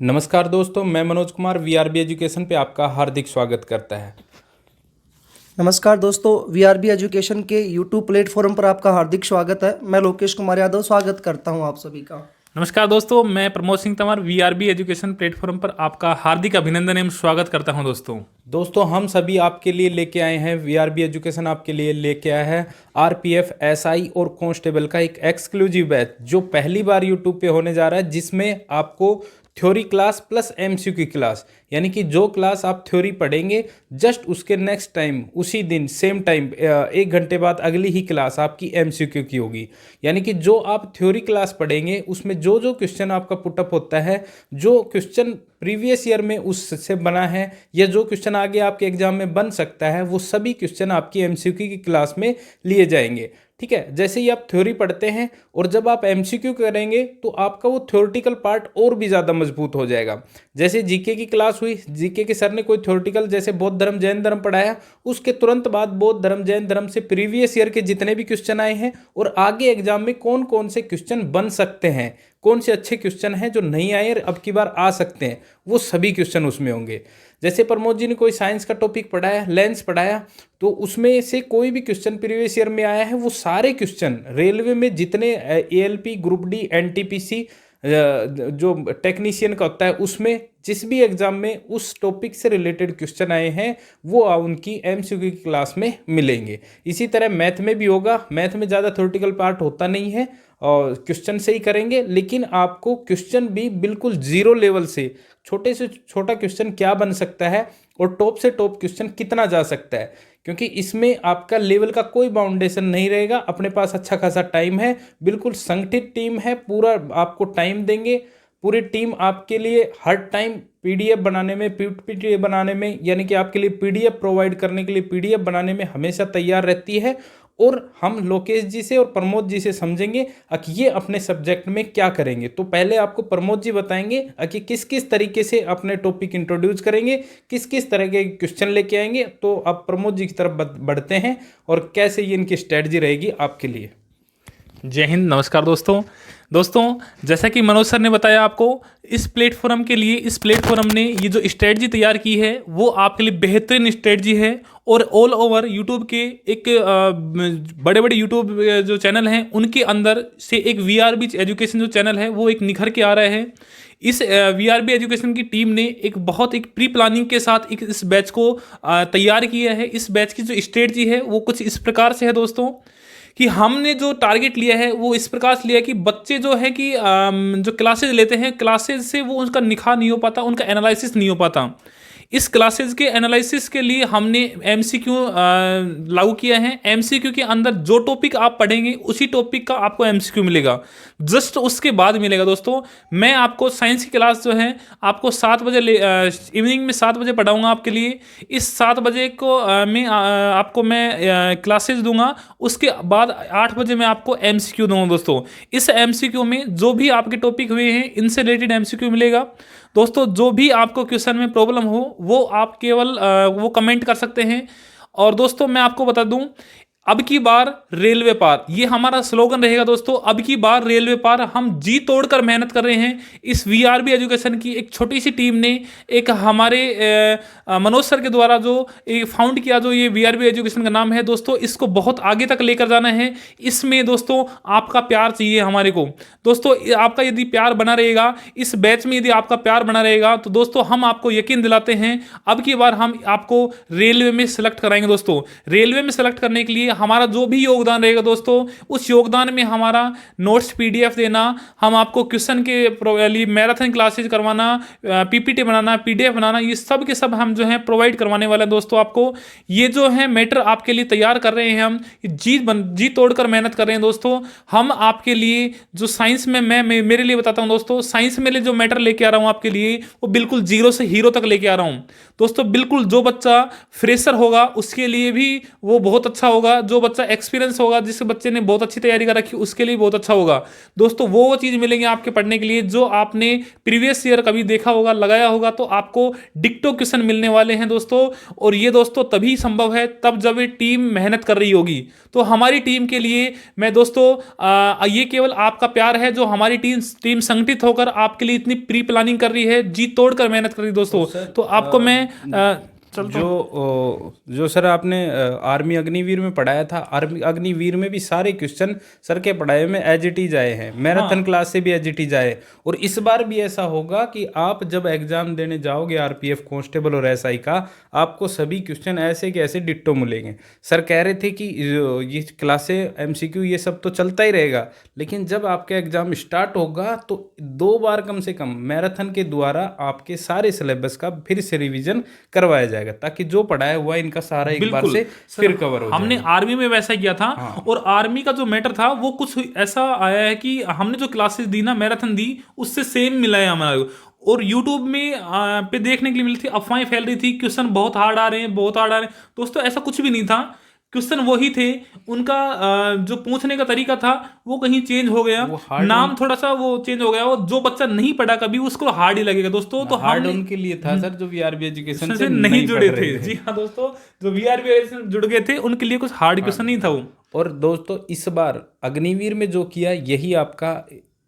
नमस्कार दोस्तों, मैं मनोज कुमार वीआरबी एजुकेशन पे आपका हार्दिक स्वागत करता है। नमस्कार दोस्तों, वीआरबी एजुकेशन के यूट्यूब प्लेटफॉर्म पर आपका हार्दिक स्वागत है। मैं लोकेश कुमार यादव स्वागत करता हूं आप सभी का। नमस्कार दोस्तों, मैं Pramod Singh Tanwar VRB education platform पर आपका हार्दिक अभिनंदन एवं स्वागत करता हूं। दोस्तों हम सभी आपके लिए लेके आए हैं, वीआरबी एजुकेशन आपके लिए लेके आया है आरपीएफ, एसआई और कांस्टेबल का एक एक्सक्लूसिव बैच जो पहली बार यूट्यूब पे होने जा रहा है, जिसमें आपको theory class plus MCQ class, यानी कि जो क्लास आप थ्योरी पढ़ेंगे जस्ट उसके नेक्स्ट टाइम उसी दिन सेम टाइम 1 घंटे बाद अगली ही क्लास आपकी एमसीक्यू की होगी। यानी कि जो आप थ्योरी क्लास पढ़ेंगे उसमें जो जो क्वेश्चन आपका पुटअप होता है, जो क्वेश्चन प्रीवियस ईयर में उससे बना है या जो क्वेश्चन आगे आपके एग्जाम में बन सकता है, वो सभी क्वेश्चन आपकी एमसीक्यू की क्लास में लिए जाएंगे। ठीक है, जैसे ही आप थ्योरी पढ़ते हैं और जब आप एमसीक्यू करेंगे तो आपका वो थ्योरेटिकल पार्ट और भी ज़्यादा मजबूत हो जाएगा। जैसे जीके की क्लास हुई, जीके के सर ने कोई थ्योरेटिकल जैसे बौद्ध धर्म जैन धर्म पढ़ाया, उसके तुरंत बाद बौद्ध धर्म जैन धर्म से प्रीवियस ईयर के जितने भी क्वेश्चन आए हैं और आगे एग्जाम में कौन कौन से क्वेश्चन बन सकते हैं, कौन से अच्छे क्वेश्चन हैं जो नहीं आए और अब की बार आ सकते हैं, वो सभी क्वेश्चन उसमें होंगे। जैसे प्रमोद जी ने कोई साइंस का टॉपिक पढ़ाया, लेंस पढ़ाया, तो उसमें से कोई भी क्वेश्चन प्रीवियस ईयर में आया है, वो सारे क्वेश्चन रेलवे में जितने एएलपी, ग्रुप डी, एनटीपीसी जो टेक्नीशियन का होता है, उसमें जिस भी एग्जाम में उस टॉपिक से रिलेटेड क्वेश्चन आए हैं वो उनकी एमसीक्यू की क्लास में मिलेंगे। इसी तरह मैथ में भी होगा। मैथ में ज़्यादा थ्योरेटिकल पार्ट होता नहीं है और क्वेश्चन से ही करेंगे, लेकिन आपको क्वेश्चन भी बिल्कुल जीरो लेवल से छोटे से छोटा क्वेश्चन क्या बन सकता है और टॉप से टॉप क्वेश्चन कितना जा सकता है, क्योंकि इसमें आपका लेवल का कोई बाउंडेशन नहीं रहेगा। अपने पास अच्छा खासा टाइम है, बिल्कुल संगठित टीम है, पूरा आपको टाइम देंगे। पूरी टीम आपके लिए हर टाइम पीडीएफ बनाने में, पीपीटी बनाने में, यानी कि आपके लिए पीडीएफ प्रोवाइड करने के लिए पीडीएफ बनाने में हमेशा तैयार रहती है। और हम लोकेश जी से और प्रमोद जी से समझेंगे कि ये अपने सब्जेक्ट में क्या करेंगे। तो पहले आपको प्रमोद जी बताएंगे कि किस किस तरीके से अपने टॉपिक इंट्रोड्यूस करेंगे, किस किस तरह के क्वेश्चन लेके आएंगे। तो आप प्रमोद जी की तरफ बढ़ते हैं और कैसे ये इनकी स्ट्रेटजी रहेगी आपके लिए। जय हिंद, नमस्कार दोस्तों, जैसा कि मनोज सर ने बताया आपको, इस प्लेटफॉर्म के लिए इस प्लेटफॉर्म ने ये जो स्ट्रेटजी तैयार की है वो आपके लिए बेहतरीन स्ट्रेटजी है। और ऑल ओवर यूट्यूब के एक बड़े बड़े यूट्यूब जो चैनल हैं उनके अंदर से एक वीआरबी एजुकेशन जो चैनल है वो एक निखर के आ रहा है। इस वीआरबी एजुकेशन की टीम ने एक प्री प्लानिंग के साथ इस बैच को तैयार किया है। इस बैच की जो स्ट्रेटजी है वो कुछ इस प्रकार से है दोस्तों, कि हमने जो टारगेट लिया है वो इस प्रकार से लिया है कि बच्चे जो है कि जो क्लासेज लेते हैं, क्लासेज से वो उनका निखार नहीं हो पाता, उनका एनालिसिस नहीं हो पाता। इस क्लासेज के एनालिसिस के लिए हमने एमसीक्यू लागू किया है। एमसीक्यू के अंदर जो टॉपिक आप पढ़ेंगे उसी टॉपिक का आपको एमसीक्यू मिलेगा, जस्ट उसके बाद मिलेगा। दोस्तों, मैं आपको साइंस की क्लास जो है आपको 7 बजे इवनिंग में 7 बजे पढ़ाऊंगा आपके लिए। इस 7 बजे को आपको मैं क्लासेज दूंगा, उसके बाद 8 बजे मैं आपको एमसीक्यू दूंगा। दोस्तों, इस एमसीक्यू में जो भी आपके टॉपिक हुए हैं इनसे रिलेटेड एमसीक्यू मिलेगा। दोस्तों, जो भी आपको क्वेश्चन में प्रॉब्लम हो वो आप केवल वो कमेंट कर सकते हैं। और दोस्तों, मैं आपको बता दूं, अब की बार रेलवे पार, ये हमारा स्लोगन रहेगा दोस्तों। अब की बार रेलवे पार, हम जी तोड़कर मेहनत कर रहे हैं। इस वीआरबी एजुकेशन की एक छोटी सी टीम ने एक हमारे मनोज सर के द्वारा जो फाउंड किया, जो ये वीआरबी एजुकेशन का नाम है दोस्तों, इसको बहुत आगे तक लेकर जाना है। इसमें दोस्तों आपका प्यार चाहिए हमारे को। दोस्तों, आपका यदि प्यार बना रहेगा, इस बैच में यदि आपका प्यार बना रहेगा, तो दोस्तों हम आपको यकीन दिलाते हैं अब की बार हम आपको रेलवे में सेलेक्ट कराएंगे। दोस्तों, रेलवे में सेलेक्ट करने के लिए हमारा जो भी योगदान रहेगा दोस्तों, उस योगदान में हमारा नोट्स पीडीएफ देना, हम आपको क्वेश्चन के लिए मैराथन क्लासेज करवाना, पीपीटी बनाना, पीडीएफ बनाना, ये सब के सब हम जो है प्रोवाइड करवाने वाले हैं। दोस्तों, आपको ये जो है मैटर आपके लिए तैयार कर रहे हैं, हम जी तोड़कर मेहनत कर रहे हैं। दोस्तों, हम आपके लिए जो साइंस में मैं मेरे लिए बताता हूं दोस्तों, साइंस में जो मैटर लेके आ रहा हूं आपके लिए, वो बिल्कुल जीरो से हीरो तक लेके आ रहा हूं। दोस्तों, बिल्कुल जो बच्चा फ्रेशर होगा उसके लिए भी वो बहुत अच्छा होगा, जो बच्चा एक्सपीरियंस होगा, जिस बच्चे ने बहुत अच्छी तैयारी कर रखी, उसके लिए बहुत अच्छा होगा दोस्तों। वो चीज़ मिलेंगे आपके पढ़ने के लिए जो आपने प्रीवियस ईयर कभी देखा होगा, लगाया होगा, तो आपको डिक्टो क्वेश्चन मिलने वाले हैं दोस्तों। और ये दोस्तों तभी संभव है तब जब ये टीम मेहनत कर रही होगी। तो हमारी टीम के लिए मैं दोस्तों ये केवल आपका प्यार है जो हमारी टीम संगठित होकर आपके लिए इतनी प्री प्लानिंग कर रही है, जी तोड़कर मेहनत कर रही है दोस्तों। तो आपको मैं जो सर आपने आर्मी अग्निवीर में पढ़ाया था, आर्मी अग्निवीर में भी सारे क्वेश्चन सर के पढ़ाए में एज इट इज आए हैं, मैराथन क्लास से भी एज इट इज आए। और इस बार भी ऐसा होगा कि आप जब एग्जाम देने जाओगे आरपीएफ कांस्टेबल और एसआई का, आपको सभी क्वेश्चन ऐसे के ऐसे डिट्टो मिलेंगे। सर कह रहे थे कि ये क्लासें एमसीक्यू ये सब तो चलता ही रहेगा, लेकिन जब आपका एग्जाम स्टार्ट होगा तो 2 बार कम से कम मैराथन के द्वारा आपके सारे सिलेबस का फिर से रिवीजन करवाया जाएगा, ताकि जो पढ़ाया हुआ इनका सारा एक बार से फिर कवर हो जाए। हमने आर्मी में वैसा किया था। और आर्मी का जो मैटर था वो कुछ ऐसा आया है कि हमने जो क्लासेस दी ना, मैराथन दी, उससे सेम मिला है हमारा। और YouTube में पे देखने के लिए मिली थी, अफवाहें फैल रही थी, क्वेश्चन बहुत हार्ड आ रहे हैं, बहुत हार्ड आ रहे हैं। दोस्तों ऐसा कुछ भी नहीं था, क्वेश्चन वही थे। उनका जो पूछने का तरीका था वो कहीं चेंज हो गया, नाम थोड़ा सा वो चेंज हो गया। वो जो बच्चा नहीं पढ़ा कभी उसको हार्ड ही लगेगा दोस्तों। तो हार्ड उनके लिए था सर जो वीआरबी एजुकेशन से नहीं जुड़े थे। जी हाँ दोस्तों, जो वीआरबी से जुड़ गए थे उनके लिए कुछ हार्ड क्वेश्चन नहीं था वो। और दोस्तों इस बार अग्निवीर में जो किया यही आपका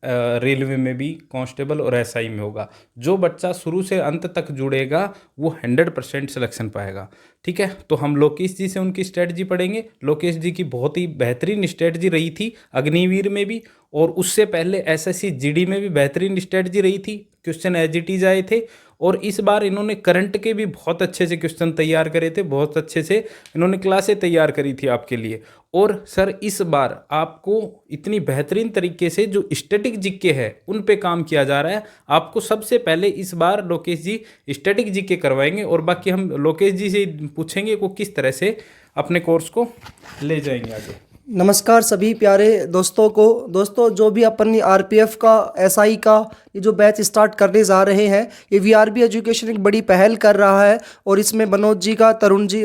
रेलवे में भी कांस्टेबल और एसआई में होगा। जो बच्चा शुरू से अंत तक जुड़ेगा वो 100% सिलेक्शन पाएगा। ठीक है, तो हम लोकेश जी से उनकी स्ट्रेटजी पढ़ेंगे। लोकेश जी की बहुत ही बेहतरीन स्ट्रेटजी रही थी अग्निवीर में भी, और उससे पहले एसएससी जीडी में भी बेहतरीन स्ट्रेटजी रही थी। क्वेश्चन एज इट इज आए थे, और इस बार इन्होंने करंट के भी बहुत अच्छे से क्वेश्चन तैयार करे थे, बहुत अच्छे से इन्होंने क्लासें तैयार करी थी आपके लिए। और सर इस बार आपको इतनी बेहतरीन तरीके से जो स्टैटिक जीके है उन पे काम किया जा रहा है। आपको सबसे पहले इस बार लोकेश जी स्टैटिक जीके करवाएंगे, और बाकी हम लोकेश जी से पूछेंगे वो किस तरह से अपने कोर्स को ले जाएंगे आगे। नमस्कार सभी प्यारे दोस्तों को। दोस्तों जो भी अपन आरपीएफ का, एसआई का ये जो बैच स्टार्ट करने जा रहे हैं, ये वीआरबी एजुकेशन एक बड़ी पहल कर रहा है। और इसमें मनोज जी का, तरुण जी,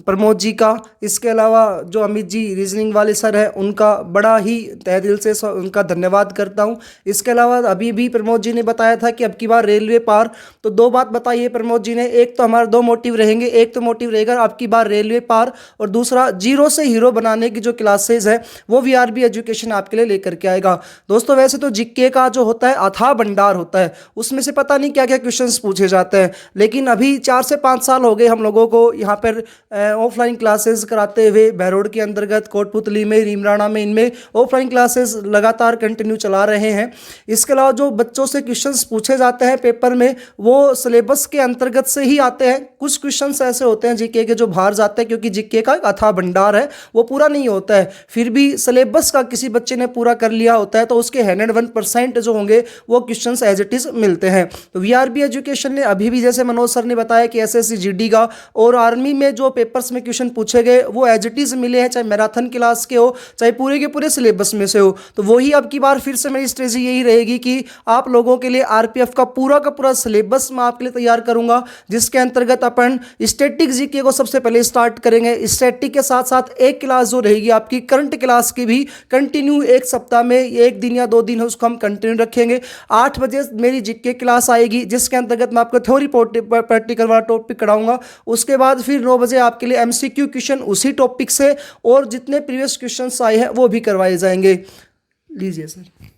प्रमोद जी का, इसके अलावा जो अमित जी रीजनिंग वाले सर हैं उनका बड़ा ही तहे दिल से उनका धन्यवाद करता हूं। इसके अलावा अभी भी प्रमोद जी ने बताया था कि अब की बार रेलवे पार, तो 2 बात बताई है प्रमोद जी ने। एक तो हमारे 2 मोटिव रहेंगे, एक तो मोटिव रहेगा अब की बार रेलवे पार, और दूसरा जीरो से हीरो बनाने की जो क्लासेज है वो वीआरबी एजुकेशन आपके लिए लेकर के आएगा। दोस्तों वैसे तो जीके का जो होता है अथाह भंडार होता है, उसमें से पता नहीं क्या क्या क्वेश्चंस पूछे जाते हैं, लेकिन अभी 4 से 5 साल हो गए हम लोगों को यहाँ पर ऑफलाइन क्लासेस कराते हुए। बहरोड के अंतर्गत कोटपुतली में, रीमराणा में, इनमें ऑफलाइन क्लासेस लगातार कंटिन्यू चला रहे हैं। इसके अलावा जो बच्चों से क्वेश्चंस पूछे जाते हैं पेपर में वो सिलेबस के अंतर्गत से ही आते हैं। कुछ क्वेश्चंस ऐसे होते हैं जीके के जो बाहर जाते हैं, क्योंकि जीके का एक अथाह भंडार है, वो पूरा नहीं होता है। फिर भी सिलेबस का किसी बच्चे ने पूरा कर लिया होता है तो उसके 101% जो होंगे वो क्वेश्चंस एज इट इज मिलते हैं। तो वीआरबी एजुकेशन ने अभी भी, जैसे मनोज सर ने बताया कि एसएससी जीडी का और आर्मी में जो पेपर्स में क्वेश्चन पूछे गए वो एज इट इज मिले हैं, चाहे मैराथन क्लास के हो, चाहे पूरे के पूरे सिलेबस में से हो। तो वही अब की बार फिर से मेरी स्ट्रेटजी यही रहेगी कि आप लोगों के लिए आरपीएफ का पूरा सिलेबस मैं आपके लिए तैयार करूंगा, जिसके अंतर्गत अपन स्टैटिक जीके को सबसे पहले स्टार्ट करेंगे। स्टैटिक के साथ साथ एक क्लास जो रहेगी आपकी करंट क्लास की भी कंटिन्यू, एक सप्ताह में 1 दिन या 2 दिन उसको हम कंटिन्यू रखेंगे। 8 बजे मेरी जीके क्लास आएगी, जिसके अंतर्गत मैं आपको थ्योरी प्रैक्टिकल वाला टॉपिक कराऊंगा। उसके बाद फिर 9 बजे आपके लिए एमसीक्यू क्वेश्चन उसी टॉपिक से और जितने प्रीवियस क्वेश्चंस आए हैं वो भी करवाए जाएंगे। लीजिए सर।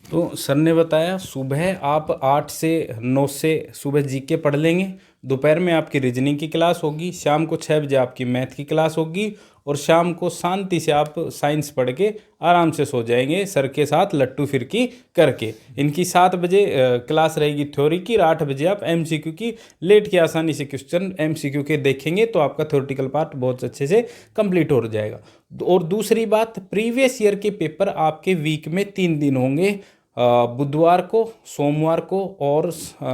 तो सर ने बताया सुबह आप 8 से 9 से सुबह जीके पढ़ लेंगे, दोपहर में आपकी रीजनिंग की क्लास होगी, शाम को 6 बजे आपकी मैथ की क्लास होगी, और शाम को शांति से आप साइंस पढ़ के आराम से सो जाएंगे सर के साथ लट्टू फिरकी करके। इनकी 7 बजे क्लास रहेगी थ्योरी की, और 8 बजे आप एमसीक्यू की लेट के आसानी से क्वेश्चन एमसीक्यू के देखेंगे, तो आपका थ्योरेटिकल पार्ट बहुत अच्छे से कंप्लीट हो जाएगा। और दूसरी बात, प्रीवियस ईयर के पेपर आपके वीक में 3 दिन होंगे, बुधवार को, सोमवार को और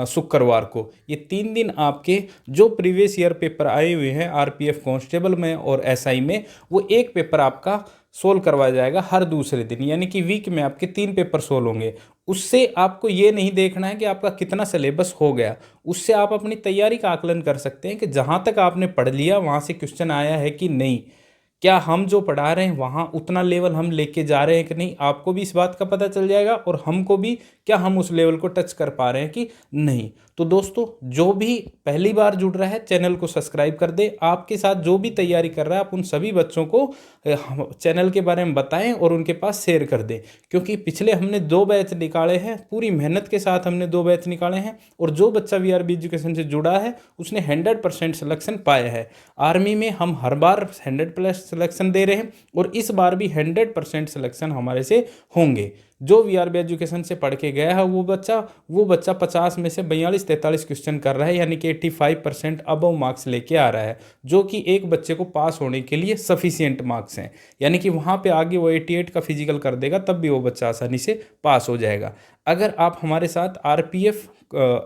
शुक्रवार को। ये 3 दिन आपके जो प्रीवियस ईयर पेपर आए हुए हैं आरपीएफ कांस्टेबल में और एसआई में, वो एक पेपर आपका सोल्व करवाया जाएगा हर दूसरे दिन, यानी कि वीक में आपके 3 पेपर सोल्व होंगे। उससे आपको ये नहीं देखना है कि आपका कितना सिलेबस हो गया, उससे आप अपनी तैयारी का आकलन कर सकते हैं कि जहाँ तक आपने पढ़ लिया वहाँ से क्वेश्चन आया है कि नहीं। क्या हम जो पढ़ा रहे हैं वहाँ उतना लेवल हम लेके जा रहे हैं कि नहीं, आपको भी इस बात का पता चल जाएगा और हमको भी क्या हम उस लेवल को टच कर पा रहे हैं कि नहीं। तो दोस्तों, जो भी पहली बार जुड़ रहा है चैनल को सब्सक्राइब कर दे। आपके साथ जो भी तैयारी कर रहा है आप उन सभी बच्चों को चैनल के बारे में बताएं और उनके पास शेयर कर दें, क्योंकि पिछले हमने 2 बैच निकाले हैं, पूरी मेहनत के साथ हमने 2 बैच निकाले हैं और जो बच्चा वीआरबी एजुकेशन से जुड़ा है उसने 100% सिलेक्शन पाया है। आर्मी में हम हर बार 100+ सिलेक्शन दे रहे हैं और इस बार भी 100% सिलेक्शन हमारे से होंगे। जो वीआरबी एजुकेशन से पढ़ के गया है वो बच्चा 50 में से 42-43 क्वेश्चन कर रहा है, यानी कि 85% अबव मार्क्स लेके आ रहा है, जो कि एक बच्चे को पास होने के लिए सफिशिएंट मार्क्स हैं। यानी कि वहाँ पे आगे वो 88 का फिजिकल कर देगा तब भी वो बच्चा आसानी से पास हो जाएगा। अगर आप हमारे साथ आरपीएफ,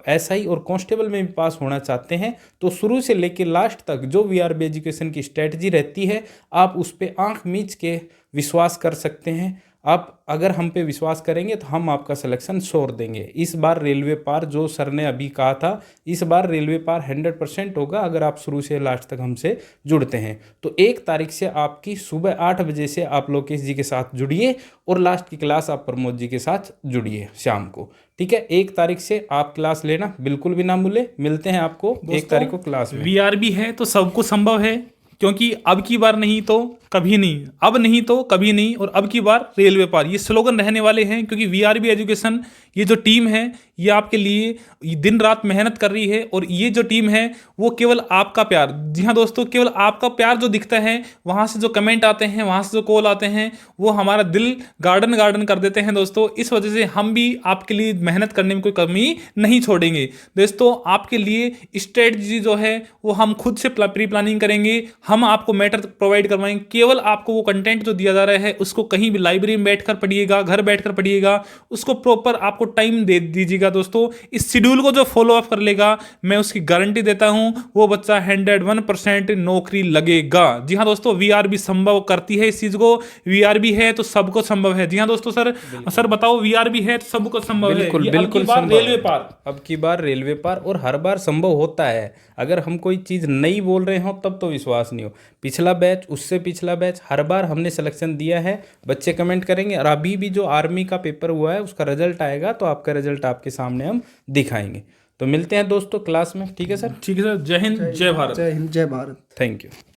एसआई और कांस्टेबल में भी पास होना चाहते हैं तो शुरू से लेकर लास्ट तक जो वीआरबी एजुकेशन की स्ट्रेटजी रहती है आप उस पर आंख मीच के विश्वास कर सकते हैं। आप अगर हम पे विश्वास करेंगे तो हम आपका सिलेक्शन श्योर देंगे। इस बार रेलवे पार, जो सर ने अभी कहा था, इस बार रेलवे पार 100% होगा अगर आप शुरू से लास्ट तक हमसे जुड़ते हैं। तो 1 तारीख से आपकी सुबह 8 बजे से आप लोकेश जी के साथ जुड़िए और लास्ट की क्लास आप प्रमोद जी के साथ जुड़िए शाम को। ठीक है, 1 तारीख से आप क्लास लेना बिल्कुल भी ना भूले। मिलते हैं आपको 1 तारीख को क्लास में। वीआरबी है तो सबको संभव है, क्योंकि अब की बार नहीं तो कभी नहीं, अब नहीं तो कभी नहीं, और अब की बार रेलवे पार, ये स्लोगन रहने वाले हैं। क्योंकि वीआरबी एजुकेशन, ये जो टीम है ये आपके लिए दिन रात मेहनत कर रही है, और ये जो टीम है वो केवल आपका प्यार, जी हाँ दोस्तों, केवल आपका प्यार जो दिखता है, वहाँ से जो कमेंट आते हैं, वहाँ से जो कॉल आते हैं, वो हमारा दिल गार्डन कर देते हैं दोस्तों। इस वजह से हम भी आपके लिए मेहनत करने में कोई कमी नहीं छोड़ेंगे दोस्तों। आपके लिए स्ट्रेटजी जो है वो हम खुद से प्री प्लानिंग करेंगे, हम आपको मैटर प्रोवाइड करवाएंगे। केवल आपको वो कंटेंट जो दिया जा रहा है उसको कहीं भी लाइब्रेरी में बैठकर पढ़िएगा, घर बैठकर पढ़िएगा, उसको प्रॉपर आपको टाइम दे दीजिएगा दोस्तों। इस शेड्यूल को जो फॉलो अप कर लेगा, मैं उसकी गारंटी देता हूं वो बच्चा 101% नौकरी लगेगा। जी हाँ दोस्तों, वीआरबी संभव करती है इस चीज को। वीआरबी है तो सबको संभव है। जी हाँ दोस्तों, सर बताओ, वीआरबी है तो सबको संभव है। बिल्कुल रेलवे पार, अब की बार रेलवे पार, और हर बार संभव होता है। अगर हम कोई चीज़ नई बोल रहे हो तब तो विश्वास नहीं हो। पिछला बैच, उससे पिछला बैच, हर बार हमने सिलेक्शन दिया है। बच्चे कमेंट करेंगे, और अभी भी जो आर्मी का पेपर हुआ है उसका रिजल्ट आएगा तो आपका रिजल्ट आपके सामने हम दिखाएंगे। तो मिलते हैं दोस्तों क्लास में। ठीक है सर? ठीक है सर, जय हिंद, जय भारत। जय हिंद, जय भारत। Thank you.